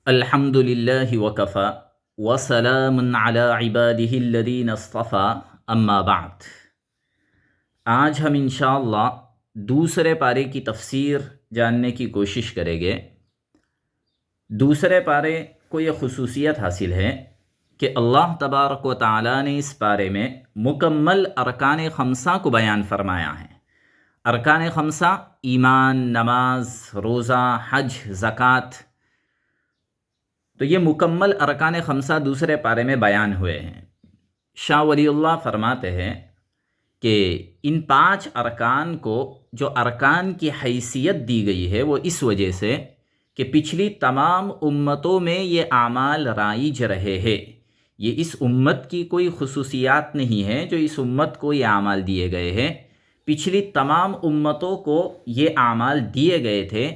الحمد للہ وکفا وسلام علی عبادہ الذین اصطفیٰ اما بعد۔ آج ہم انشاءاللہ دوسرے پارے کی تفسیر جاننے کی کوشش کریں گے۔ دوسرے پارے کو یہ خصوصیت حاصل ہے کہ اللہ تبارک و تعالیٰ نے اس پارے میں مکمل ارکان خمسہ کو بیان فرمایا ہے۔ ارکان خمسہ ایمان، نماز، روزہ، حج، زکوٰۃ، تو یہ مکمل ارکان خمسہ دوسرے پارے میں بیان ہوئے ہیں۔ شاہ ولی اللہ فرماتے ہیں کہ ان 5 ارکان کو جو ارکان کی حیثیت دی گئی ہے وہ اس وجہ سے کہ پچھلی تمام امتوں میں یہ اعمال رائج رہے ہیں۔ یہ اس امت کی کوئی خصوصیات نہیں ہے جو اس امت کو یہ اعمال دیے گئے ہیں، پچھلی تمام امتوں کو یہ اعمال دیے گئے تھے،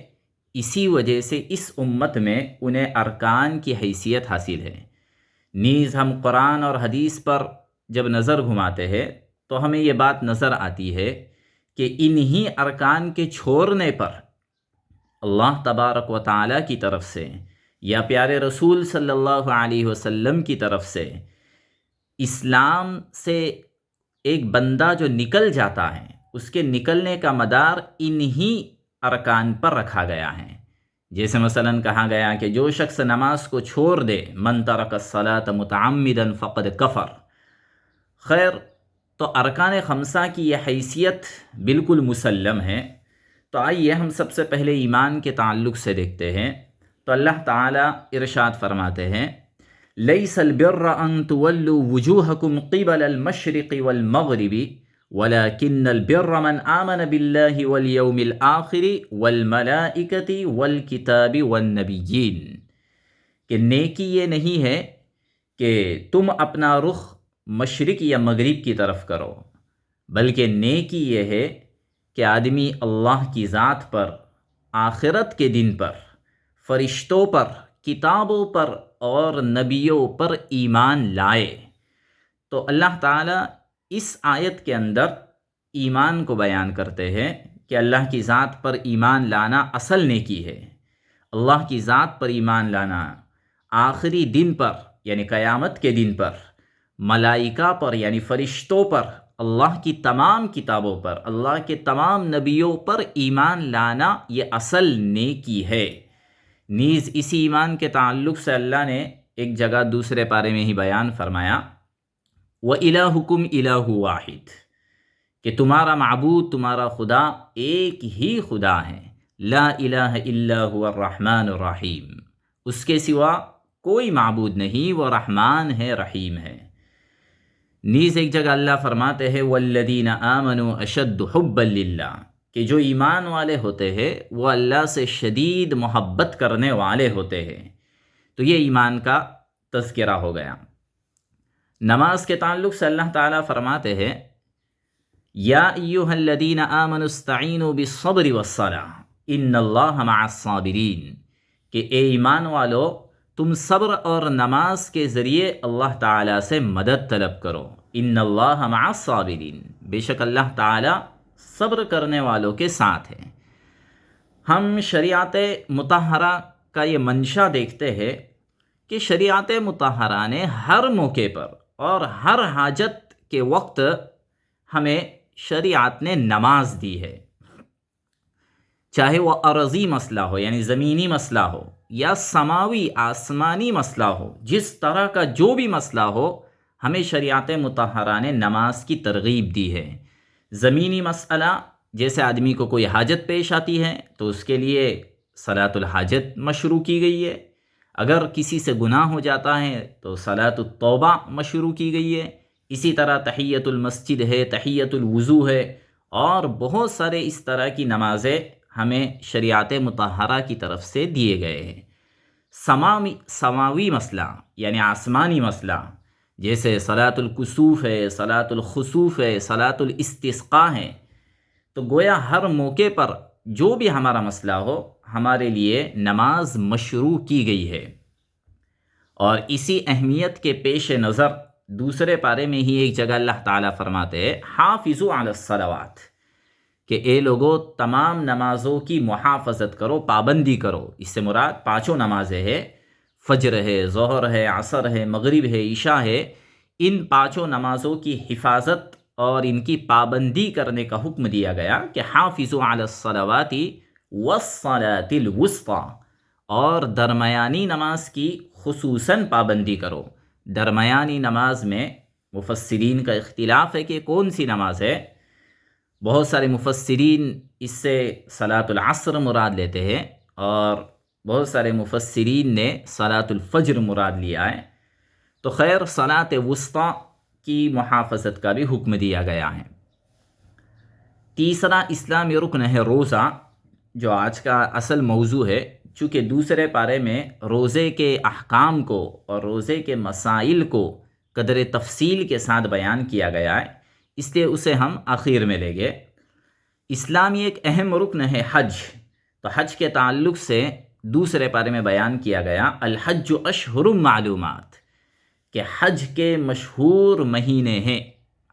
اسی وجہ سے اس امت میں انہیں ارکان کی حیثیت حاصل ہے۔ نیز ہم قرآن اور حدیث پر جب نظر گھماتے ہیں تو ہمیں یہ بات نظر آتی ہے کہ انہی ارکان کے چھوڑنے پر اللہ تبارک و تعالیٰ کی طرف سے یا پیارے رسول صلی اللہ علیہ وسلم کی طرف سے اسلام سے ایک بندہ جو نکل جاتا ہے، اس کے نکلنے کا مدار انہی ارکان پر رکھا گیا ہے۔ جیسے مثلا کہا گیا کہ جو شخص نماز کو چھوڑ دے، من ترک الصلاۃ متعمدا فقد کفر۔ خیر، تو ارکان خمسہ کی یہ حیثیت بالکل مسلم ہے۔ تو آئیے ہم سب سے پہلے ایمان کے تعلق سے دیکھتے ہیں۔ تو اللہ تعالیٰ ارشاد فرماتے ہیں، لیس البر ان تولوا وجوہکم قبل المشرق والمغرب وَلَكِنَّ الْبِرَّ مَنْ آمَنَ بِاللَّهِ وَالْيَوْمِ الْآخِرِ وَالْمَلَائِكَةِ وَالْكِتَابِ وَالنَّبِيِّينَ، کہ نیکی یہ نہیں ہے کہ تم اپنا رخ مشرق یا مغرب کی طرف کرو، بلکہ نیکی یہ ہے کہ آدمی اللہ کی ذات پر، آخرت کے دن پر، فرشتوں پر، کتابوں پر اور نبیوں پر ایمان لائے۔ تو اللہ تعالیٰ اس آیت کے اندر ایمان کو بیان کرتے ہیں کہ اللہ کی ذات پر ایمان لانا اصل نیکی ہے۔ اللہ کی ذات پر ایمان لانا، آخری دن پر یعنی قیامت کے دن پر، ملائکہ پر یعنی فرشتوں پر، اللہ کی تمام کتابوں پر، اللہ کے تمام نبیوں پر ایمان لانا یہ اصل نیکی ہے۔ نیز اسی ایمان کے تعلق سے اللہ نے ایک جگہ دوسرے پارے میں ہی بیان فرمایا، وَإِلَٰهُكُمْ إِلَٰهُ وَاحِدٌ، کہ تمہارا معبود، تمہارا خدا ایک ہی خدا ہے، لا الہ الا هو الرحمن الرحیم، اس کے سوا کوئی معبود نہیں، وہ رحمان ہے، رحیم ہے۔ نیز ایک جگہ اللہ فرماتے ہیں، وَالَّذِينَ آمَنُوا أَشَدُّ حُبًّا لِلَّهِ، کہ جو ایمان والے ہوتے ہیں وہ اللہ سے شدید محبت کرنے والے ہوتے ہیں۔ تو یہ ایمان کا تذکرہ ہو گیا۔ نماز کے تعلق سے اللہ تعالیٰ فرماتے ہیں، یا ایھا الذین آمنوا استعینوا بالصبر والصلاۃ ان اللہ مع الصابرین، کہ اے ایمان والو تم صبر اور نماز کے ذریعے اللہ تعالیٰ سے مدد طلب کرو، ان اللہ مع الصابرین، بے شک اللہ تعالیٰ صبر کرنے والوں کے ساتھ ہے۔ ہم شریعت مطہرہ کا یہ منشا دیکھتے ہیں کہ شریعت مطہرہ نے ہر موقع پر اور ہر حاجت کے وقت ہمیں شریعت نے نماز دی ہے، چاہے وہ ارضی مسئلہ ہو یعنی زمینی مسئلہ ہو یا سماوی آسمانی مسئلہ ہو، جس طرح کا جو بھی مسئلہ ہو ہمیں شریعت مطہرہ نے نماز کی ترغیب دی ہے۔ زمینی مسئلہ جیسے آدمی کو کوئی حاجت پیش آتی ہے تو اس کے لیے صلاۃ الحاجت مشروع کی گئی ہے، اگر کسی سے گناہ ہو جاتا ہے تو صلاۃ التوبہ مشروع کی گئی ہے، اسی طرح تحیۃ المسجد ہے، تحیۃ الوضو ہے، اور بہت سارے اس طرح کی نمازیں ہمیں شریعت مطہرہ کی طرف سے دیے گئے ہیں۔ سماوی مسئلہ یعنی آسمانی مسئلہ جیسے صلاۃ الکسوف ہے، صلاۃ الخسوف ہے، صلاۃ الاستسقاء ہے، تو گویا ہر موقع پر جو بھی ہمارا مسئلہ ہو ہمارے لیے نماز مشروع کی گئی ہے۔ اور اسی اہمیت کے پیش نظر دوسرے پارے میں ہی ایک جگہ اللہ تعالیٰ فرماتے ہیں، حافظوا علی الصلوات، کہ اے لوگو تمام نمازوں کی محافظت کرو، پابندی کرو۔ اس سے مراد 5 نمازیں ہیں، فجر ہے، ظہر ہے، عصر ہے، مغرب ہے، عشاء ہے، ان پانچوں نمازوں کی حفاظت اور ان کی پابندی کرنے کا حکم دیا گیا کہ حافظوا علی الصلوات والصلاۃ الوسطی، اور درمیانی نماز کی خصوصاً پابندی کرو۔ درمیانی نماز میں مفسرین کا اختلاف ہے کہ کون سی نماز ہے۔ بہت سارے مفسرین اس سے صلاۃ العصر مراد لیتے ہیں، اور بہت سارے مفسرین نے صلاۃ الفجر مراد لیا ہے۔ تو خیر، صلاۃ وسطی کی محافظت کا بھی حکم دیا گیا ہے۔ تیسرا اسلامی رکن ہے روزہ، جو آج کا اصل موضوع ہے۔ چونکہ دوسرے پارے میں روزے کے احکام کو اور روزے کے مسائل کو قدر تفصیل کے ساتھ بیان کیا گیا ہے، اس لیے اسے ہم آخر میں لیں گے۔ اسلامی ایک اہم رکن ہے حج، تو حج کے تعلق سے دوسرے پارے میں بیان کیا گیا الحج اشہر معلومات، کہ حج کے مشہور مہینے ہیں،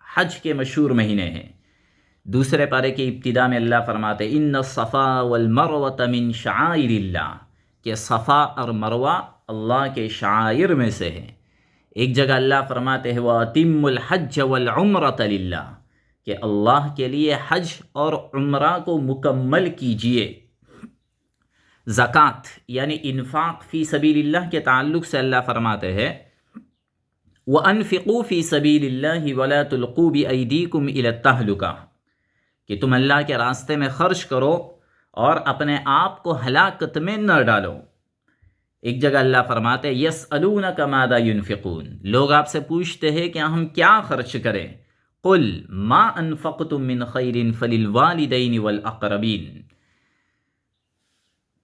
حج کے مشہور مہینے ہیں۔ دوسرے پارے کی ابتدا میں اللہ فرماتے ان الصفا والمروۃ من شعائر اللہ، کہ صفا اور مروہ اللہ کے شعائر میں سے ہے۔ ایک جگہ اللہ فرماتے ہیں وَأَتِمُّ الْحَجَّ وَالْعُمْرَةَ لِلَّهِ، کہ اللہ کے لیے حج اور عمرہ کو مکمل کیجئے۔ زکوٰۃ یعنی انفاق فی سبیل اللہ کے تعلق سے اللہ فرماتے ہیں وَأَنفِقُوا فِي سَبِيلِ اللَّهِ وَلَا تُلْقُوا بِأَيْدِيكُمْ إِلَى التَّهْلُكَةِ، کہ تم اللہ کے راستے میں خرچ کرو اور اپنے آپ کو ہلاکت میں نہ ڈالو۔ ایک جگہ اللہ فرماتے یسألونک ماذا ينفقون، لوگ آپ سے پوچھتے ہیں کہ ہم کیا خرچ کریں، قل ما انفقتم من خیر فللوالدین والاقربین۔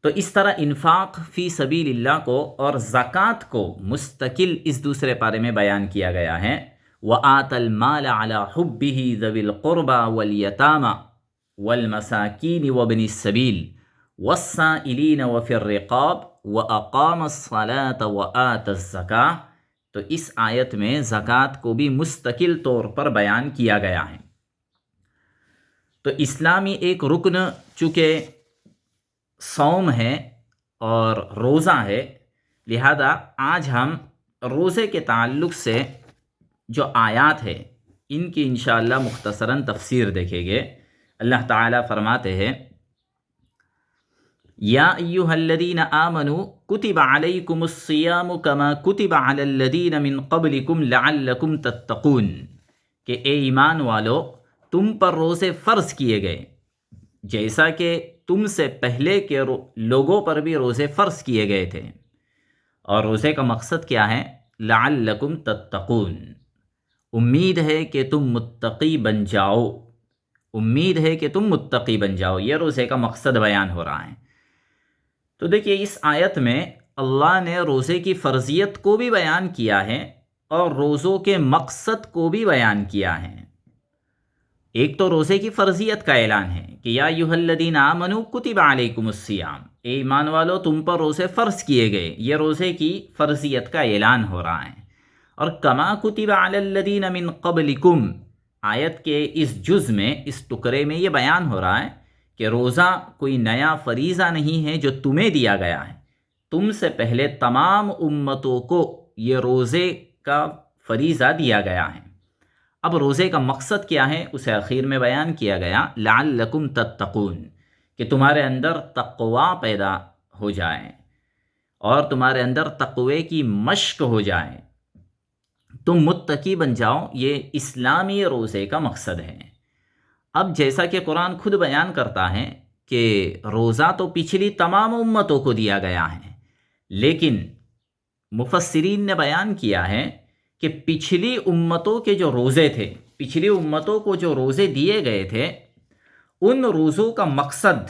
تو اس طرح انفاق فی سبیل اللہ کو اور زکوٰۃ کو مستقل اس دوسرے پارے میں بیان کیا گیا ہے۔ وَآتَ الْمَالَ عَلَى حُبِّهِ ذَوِي الْقُرْبَى وَالْيَتَامَى وَالْمَسَاكِينِ وَابْنِ السَّبِيلِ وَالسَّائِلِينَ وَفِي الرِّقَابِ وَأَقَامَ الصَّلَاةَ وَآتَ الزَّكَاةَ۔ تو اس آیت میں زکوٰۃ کو بھی مستقل طور پر بیان کیا گیا ہے۔ تو اسلامی ایک رکن چونکہ صوم ہے اور روزہ ہے، لہذا آج ہم روزے کے تعلق سے جو آیات ہے ان کی انشاءاللہ مختصراً تفسیر دیکھیں گے۔ اللہ تعالیٰ فرماتے ہیں یا ایہا الذین آمنوا کتب علیکم الصیام کما کتب علی الذین من قبلکم لعلکم تتقون، کہ اے ایمان والو تم پر روزے فرض کیے گئے جیسا کہ تم سے پہلے کے لوگوں پر بھی روزے فرض کیے گئے تھے۔ اور روزے کا مقصد کیا ہے؟ لعلکم تتقون، امید ہے کہ تم متقی بن جاؤ، امید ہے کہ تم متقی بن جاؤ، یہ روزے کا مقصد بیان ہو رہا ہے۔ تو دیکھیے اس آیت میں اللہ نے روزے کی فرضیت کو بھی بیان کیا ہے اور روزوں کے مقصد کو بھی بیان کیا ہے۔ ایک تو روزے کی فرضیت کا اعلان ہے کہ یا ایھا الذین آمنوا کتب علیکم الصیام، اے ایمان والو تم پر روزے فرض کیے گئے، یہ روزے کی فرضیت کا اعلان ہو رہا ہے۔ اور کما کتب علی الذین من قبلکم، آیت کے اس جز میں، اس ٹکڑے میں یہ بیان ہو رہا ہے کہ روزہ کوئی نیا فریضہ نہیں ہے جو تمہیں دیا گیا ہے، تم سے پہلے تمام امتوں کو یہ روزے کا فریضہ دیا گیا ہے۔ اب روزے کا مقصد کیا ہے اسے اخیر میں بیان کیا گیا لعلکم تتقون، کہ تمہارے اندر تقوی پیدا ہو جائے اور تمہارے اندر تقوی کی مشق ہو جائے، تم متقی بن جاؤ، یہ اسلامی روزے کا مقصد ہے۔ اب جیسا کہ قرآن خود بیان کرتا ہے کہ روزہ تو پچھلی تمام امتوں کو دیا گیا ہے، لیکن مفسرین نے بیان کیا ہے کہ پچھلی امتوں کے جو روزے تھے، پچھلی امتوں کو جو روزے دیے گئے تھے، ان روزوں کا مقصد،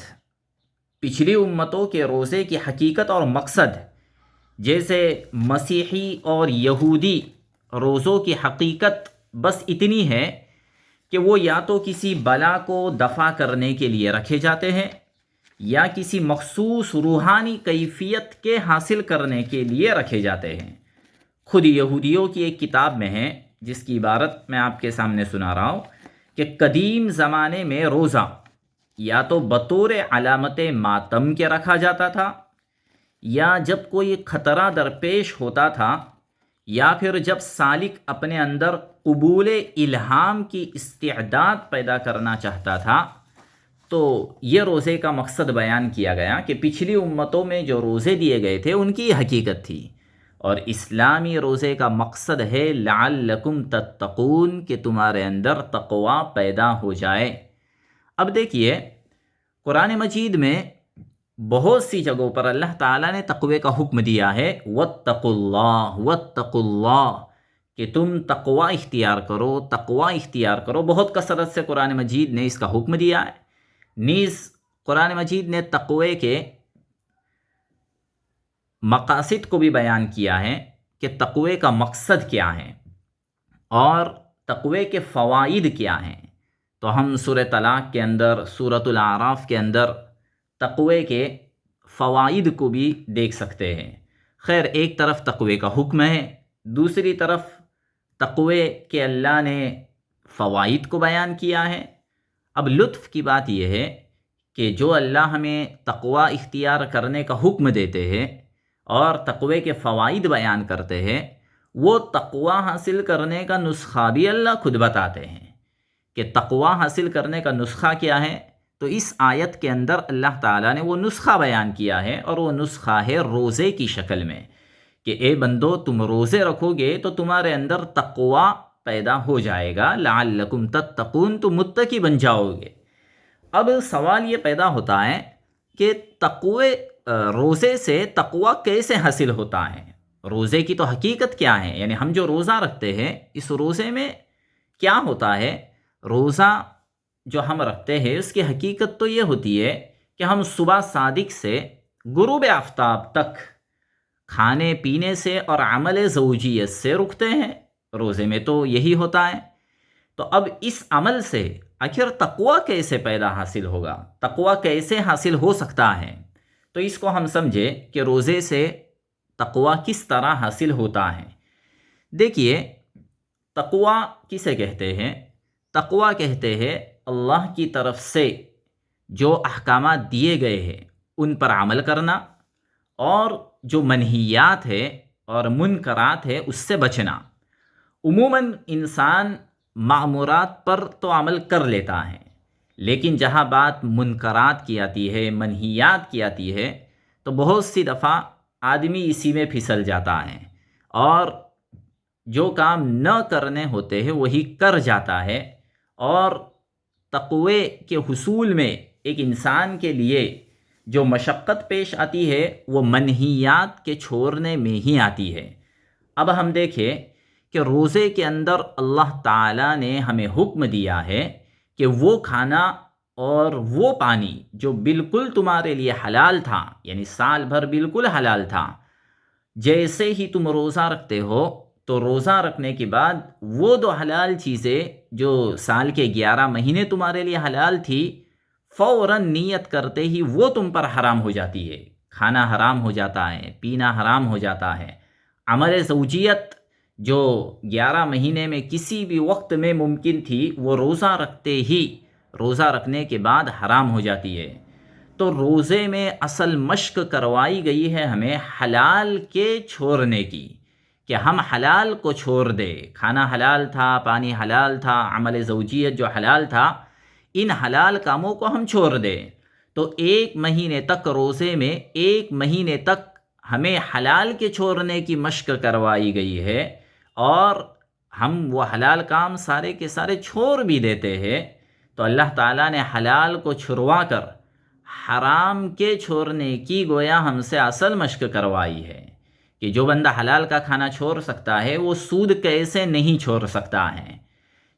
پچھلی امتوں کے روزے کی حقیقت اور مقصد، جیسے مسیحی اور یہودی روزوں کی حقیقت بس اتنی ہے کہ وہ یا تو کسی بلا کو دفع کرنے کے لیے رکھے جاتے ہیں یا کسی مخصوص روحانی کیفیت کے حاصل کرنے کے لیے رکھے جاتے ہیں۔ خود یہودیوں کی ایک کتاب میں ہے جس کی عبارت میں آپ کے سامنے سنا رہا ہوں کہ قدیم زمانے میں روزہ یا تو بطور علامت ماتم کے رکھا جاتا تھا، یا جب کوئی خطرہ درپیش ہوتا تھا، یا پھر جب سالک اپنے اندر قبول الہام کی استعداد پیدا کرنا چاہتا تھا، تو یہ روزے کا مقصد بیان کیا گیا کہ پچھلی امتوں میں جو روزے دیے گئے تھے ان کی یہ حقیقت تھی، اور اسلامی روزے کا مقصد ہے لعلکم تتقون، کہ تمہارے اندر تقوی پیدا ہو جائے۔ اب دیکھیے، قرآن مجید میں بہت سی جگہوں پر اللہ تعالیٰ نے تقوی کا حکم دیا ہے، واتقوا اللہ واتقوا اللہ، کہ تم تقوی اختیار کرو، تقوی اختیار کرو۔ بہت کثرت سے قرآن مجید نے اس کا حکم دیا ہے۔ نیز قرآن مجید نے تقوی کے مقاصد کو بھی بیان کیا ہے کہ تقوی کا مقصد کیا ہے اور تقوی کے فوائد کیا ہیں۔ تو ہم سورہ طلاق کے اندر، سورۃ الاعراف کے اندر تقوی کے فوائد کو بھی دیکھ سکتے ہیں۔ خیر، ایک طرف تقوی کا حکم ہے، دوسری طرف تقوی کے اللہ نے فوائد کو بیان کیا ہے۔ اب لطف کی بات یہ ہے کہ جو اللہ ہمیں تقوی اختیار کرنے کا حکم دیتے ہیں اور تقوی کے فوائد بیان کرتے ہیں، وہ تقوی حاصل کرنے کا نسخہ بھی اللہ خود بتاتے ہیں کہ تقوی حاصل کرنے کا نسخہ کیا ہے۔ تو اس آیت کے اندر اللہ تعالیٰ نے وہ نسخہ بیان کیا ہے، اور وہ نسخہ ہے روزے کی شکل میں، کہ اے بندو، تم روزے رکھو گے تو تمہارے اندر تقوی پیدا ہو جائے گا، لعلکم تتقون، تم متقی بن جاؤ گے۔ اب سوال یہ پیدا ہوتا ہے کہ تقوی، روزے سے تقوی کیسے حاصل ہوتا ہے؟ روزے کی تو حقیقت کیا ہے؟ یعنی ہم جو روزہ رکھتے ہیں، اس روزے میں کیا ہوتا ہے؟ روزہ جو ہم رکھتے ہیں اس کی حقیقت تو یہ ہوتی ہے کہ ہم صبح صادق سے غروب آفتاب تک کھانے پینے سے اور عمل زوجیت سے رکتے ہیں۔ روزے میں تو یہی ہوتا ہے۔ تو اب اس عمل سے آخر تقوی کیسے پیدا حاصل ہوگا؟ تقوی کیسے حاصل ہو سکتا ہے؟ تو اس کو ہم سمجھے کہ روزے سے تقوی کس طرح حاصل ہوتا ہے۔ دیکھیے، تقوی کسے کہتے ہیں؟ تقوی کہتے ہیں اللہ کی طرف سے جو احکامات دیے گئے ہیں ان پر عمل کرنا، اور جو منہیات ہے اور منکرات ہے اس سے بچنا۔ عموماً انسان معمورات پر تو عمل کر لیتا ہے، لیکن جہاں بات منکرات کی آتی ہے، منہیات کی آتی ہے، تو بہت سی دفعہ آدمی اسی میں پھسل جاتا ہے، اور جو کام نہ کرنے ہوتے ہیں وہی کر جاتا ہے۔ اور تقوی کے حصول میں ایک انسان کے لیے جو مشقت پیش آتی ہے وہ منہیات کے چھوڑنے میں ہی آتی ہے۔ اب ہم دیکھیں کہ روزے کے اندر اللہ تعالیٰ نے ہمیں حکم دیا ہے کہ وہ کھانا اور وہ پانی جو بالکل تمہارے لیے حلال تھا، یعنی سال بھر بالکل حلال تھا، جیسے ہی تم روزہ رکھتے ہو تو روزہ رکھنے کے بعد وہ دو حلال چیزیں جو سال کے 11 مہینے تمہارے لیے حلال تھی، فوراً نیت کرتے ہی وہ تم پر حرام ہو جاتی ہے۔ کھانا حرام ہو جاتا ہے، پینا حرام ہو جاتا ہے۔ عمل زوجیت جو 11 مہینے میں کسی بھی وقت میں ممکن تھی، وہ روزہ رکھتے ہی، روزہ رکھنے کے بعد حرام ہو جاتی ہے۔ تو روزے میں اصل مشق کروائی گئی ہے ہمیں حلال کے چھوڑنے کی، کہ ہم حلال کو چھوڑ دیں۔ کھانا حلال تھا، پانی حلال تھا، عمل زوجیت جو حلال تھا، ان حلال کاموں کو ہم چھوڑ دیں۔ تو 1 مہینے تک روزے میں 1 مہینے تک ہمیں حلال کے چھوڑنے کی مشق کروائی گئی ہے، اور ہم وہ حلال کام سارے کے سارے چھوڑ بھی دیتے ہیں۔ تو اللہ تعالیٰ نے حلال کو چھڑوا کر حرام کے چھوڑنے کی گویا ہم سے اصل مشق کروائی ہے، کہ جو بندہ حلال کا کھانا چھوڑ سکتا ہے وہ سود کیسے نہیں چھوڑ سکتا ہے؟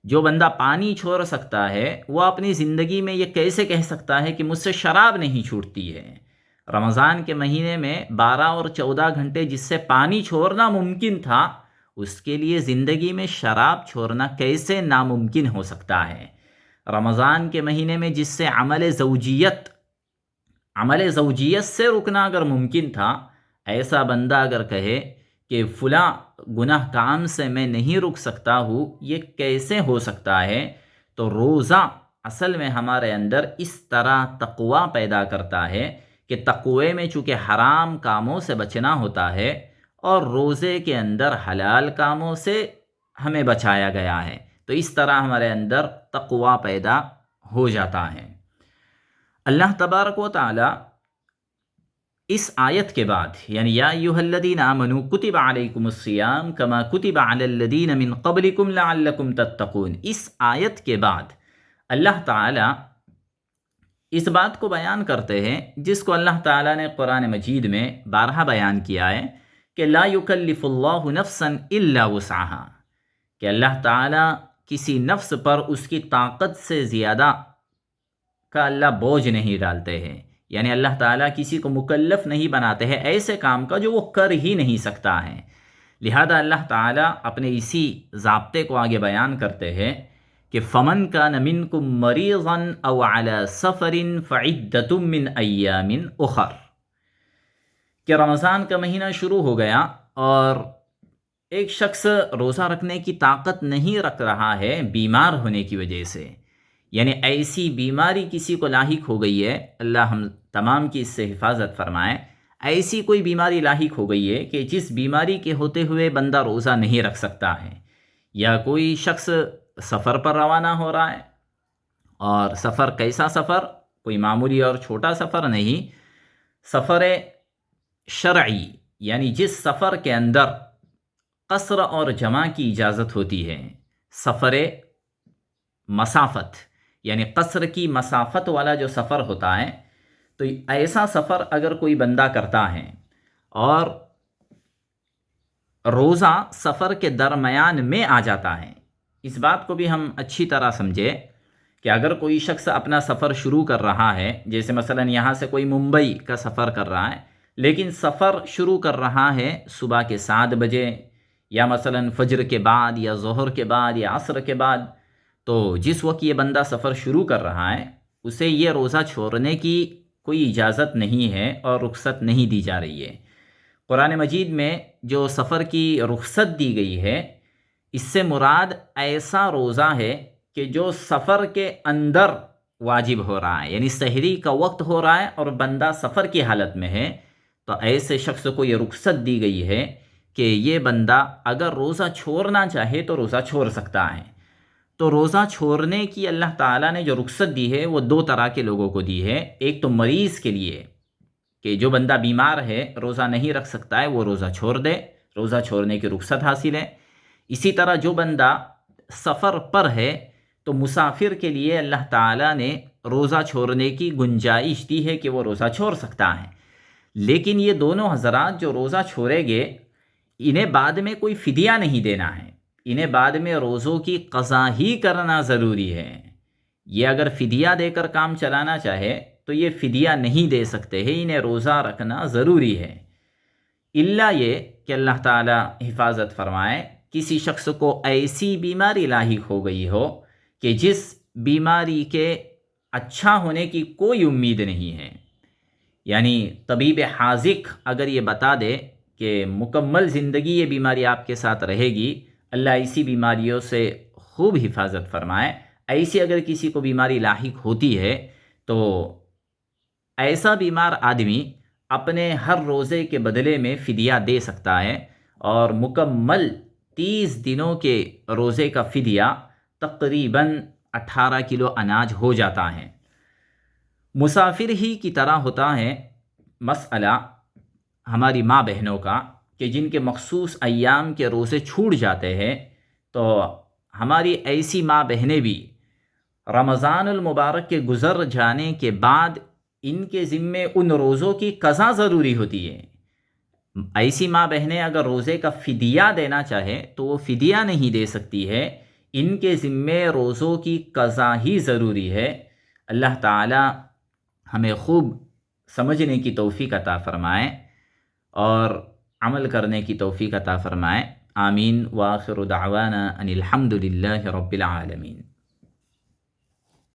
جو بندہ پانی چھوڑ سکتا ہے وہ اپنی زندگی میں یہ کیسے کہہ سکتا ہے کہ مجھ سے شراب نہیں چھوٹتی ہے؟ رمضان کے مہینے میں 12 اور 14 گھنٹے جس سے پانی چھوڑنا ممکن تھا، اس کے لیے زندگی میں شراب چھوڑنا کیسے ناممکن ہو سکتا ہے؟ رمضان کے مہینے میں جس سے عمل زوجیت سے رکنا اگر ممکن تھا، ایسا بندہ اگر کہے کہ فلاں گناہ کام سے میں نہیں رک سکتا ہوں، یہ کیسے ہو سکتا ہے؟ تو روزہ اصل میں ہمارے اندر اس طرح تقوی پیدا کرتا ہے کہ تقوی میں چونکہ حرام کاموں سے بچنا ہوتا ہے اور روزے کے اندر حلال کاموں سے ہمیں بچایا گیا ہے، تو اس طرح ہمارے اندر تقوی پیدا ہو جاتا ہے۔ اللہ تبارک و تعالی اس آیت کے بعد یعنی یا ایھا الذین آمنوا کتب علیکم الصیام کما کتب علی الذین من قبلکم لعلکم تتقون، اس آیت کے بعد اللہ تعالی اس بات کو بیان کرتے ہیں جس کو اللہ تعالیٰ نے قرآن مجید میں بارہا بیان کیا ہے کہ لا یکلف اللہ نفسا الا وسعہا، کہ اللہ تعالیٰ کسی نفس پر اس کی طاقت سے زیادہ کا اللہ بوجھ نہیں ڈالتے ہیں، یعنی اللہ تعالیٰ کسی کو مکلف نہیں بناتے ہیں ایسے کام کا جو وہ کر ہی نہیں سکتا ہے۔ لہذا اللہ تعالیٰ اپنے اسی ضابطے کو آگے بیان کرتے ہیں کہ فمن کان منکم مریضا او علی سفر فعدۃ من ایام اخر، کہ رمضان کا مہینہ شروع ہو گیا اور ایک شخص روزہ رکھنے کی طاقت نہیں رکھ رہا ہے بیمار ہونے کی وجہ سے، یعنی ایسی بیماری کسی کو لاحق ہو گئی ہے، اللہ ہم تمام کی اس سے حفاظت فرمائے، ایسی کوئی بیماری لاحق ہو گئی ہے کہ جس بیماری کے ہوتے ہوئے بندہ روزہ نہیں رکھ سکتا ہے، یا کوئی شخص سفر پر روانہ ہو رہا ہے، اور سفر کیسا سفر؟ کوئی معمولی اور چھوٹا سفر نہیں، سفر شرعی، یعنی جس سفر کے اندر قصر اور جمع کی اجازت ہوتی ہے، سفر مسافت، یعنی قصر کی مسافت والا جو سفر ہوتا ہے، تو ایسا سفر اگر کوئی بندہ کرتا ہے اور روزہ سفر کے درمیان میں آ جاتا ہے، اس بات کو بھی ہم اچھی طرح سمجھے کہ اگر کوئی شخص اپنا سفر شروع کر رہا ہے، جیسے مثلا یہاں سے کوئی ممبئی کا سفر کر رہا ہے، لیکن سفر شروع کر رہا ہے صبح کے 7 بجے یا مثلا فجر کے بعد یا ظہر کے بعد یا عصر کے بعد، تو جس وقت یہ بندہ سفر شروع کر رہا ہے اسے یہ روزہ چھوڑنے کی کوئی اجازت نہیں ہے اور رخصت نہیں دی جا رہی ہے۔ قرآن مجید میں جو سفر کی رخصت دی گئی ہے، اس سے مراد ایسا روزہ ہے کہ جو سفر کے اندر واجب ہو رہا ہے، یعنی سحری کا وقت ہو رہا ہے اور بندہ سفر کی حالت میں ہے، تو ایسے شخص کو یہ رخصت دی گئی ہے کہ یہ بندہ اگر روزہ چھوڑنا چاہے تو روزہ چھوڑ سکتا ہے۔ تو روزہ چھوڑنے کی اللہ تعالیٰ نے جو رخصت دی ہے وہ 2 طرح کے لوگوں کو دی ہے۔ ایک تو مریض کے لیے کہ جو بندہ بیمار ہے، روزہ نہیں رکھ سکتا ہے، وہ روزہ چھوڑ دے، روزہ چھوڑنے کی رخصت حاصل ہے۔ اسی طرح جو بندہ سفر پر ہے تو مسافر کے لیے اللہ تعالیٰ نے روزہ چھوڑنے کی گنجائش دی ہے کہ وہ روزہ چھوڑ سکتا ہے۔ لیکن یہ دونوں حضرات جو روزہ چھوڑیں گے، انہیں بعد میں کوئی فدیہ نہیں دینا ہے، انہیں بعد میں روزوں کی قضا ہی کرنا ضروری ہے۔ یہ اگر فدیہ دے کر کام چلانا چاہے تو یہ فدیہ نہیں دے سکتے ہیں، انہیں روزہ رکھنا ضروری ہے، الا یہ کہ اللہ تعالیٰ حفاظت فرمائے کسی شخص کو ایسی بیماری لاحق ہو گئی ہو کہ جس بیماری کے اچھا ہونے کی کوئی امید نہیں ہے، یعنی طبیب حاذق اگر یہ بتا دے کہ مکمل زندگی یہ بیماری آپ کے ساتھ رہے گی، اللہ ایسی بیماریوں سے خوب حفاظت فرمائے۔ ایسی اگر کسی کو بیماری لاحق ہوتی ہے تو ایسا بیمار آدمی اپنے ہر روزے کے بدلے میں فدیہ دے سکتا ہے، اور مکمل 30 دنوں کے روزے کا فدیہ تقریباً 18 کلو اناج ہو جاتا ہے۔ مسافر ہی کی طرح ہوتا ہے مسئلہ ہماری ماں بہنوں کا کہ جن کے مخصوص ایام کے روزے چھوٹ جاتے ہیں، تو ہماری ایسی ماں بہنیں بھی رمضان المبارک کے گزر جانے کے بعد ان کے ذمے ان روزوں کی قضا ضروری ہوتی ہے۔ ایسی ماں بہنیں اگر روزے کا فدیہ دینا چاہے تو وہ فدیہ نہیں دے سکتی ہے، ان کے ذمے روزوں کی قضا ہی ضروری ہے۔ اللہ تعالی ہمیں خوب سمجھنے کی توفیق عطا فرمائے اور عمل کرنے کی توفیق عطا فرمائے۔ آمین۔ وآخر دعوانا ان الحمد للہ رب العالمین۔